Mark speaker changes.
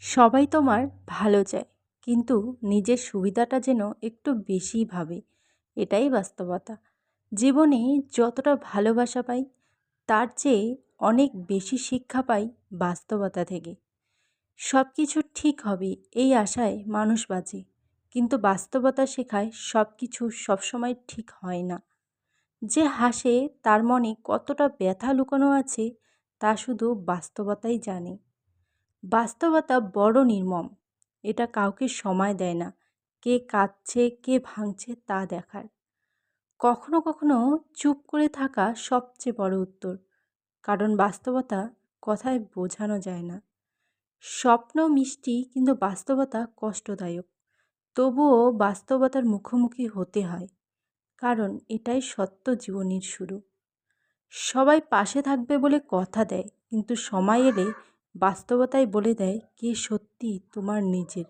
Speaker 1: সবাই তোমার ভালো চায়, কিন্তু নিজের সুবিধাটা যেন একটু বেশিই ভাবে। এটাই বাস্তবতা। জীবনে যতটা ভালোবাসা পাই, তার চেয়ে অনেক বেশি শিক্ষা পাই বাস্তবতা থেকে। সব কিছু ঠিক হবে এই আশায় মানুষ বাঁচে, কিন্তু বাস্তবতা শেখায় সব কিছু সবসময় ঠিক হয় না। যে হাসে তার মনে কতটা ব্যথা লুকানো আছে তা শুধু বাস্তবতাই জানে। বাস্তবতা বড় নির্মম। এটা কাউকে সময় দেয় না কে কাঁদছে কে ভাঙছে তা দেখার। কখনো কখনো চুপ করে থাকা সবচেয়ে বড় উত্তর, কারণ বাস্তবতা কথায় বোঝানো যায় না। স্বপ্ন মিষ্টি, কিন্তু বাস্তবতা কষ্টদায়ক। তবুও বাস্তবতার মুখোমুখি হতে হয়, কারণ এটাই সত্য জীবনের শুরু। সবাই পাশে থাকবে বলে কথা দেয়, কিন্তু সময় এলে বাস্তবতাই বলে দেয় কে সত্যি তোমার নিজের।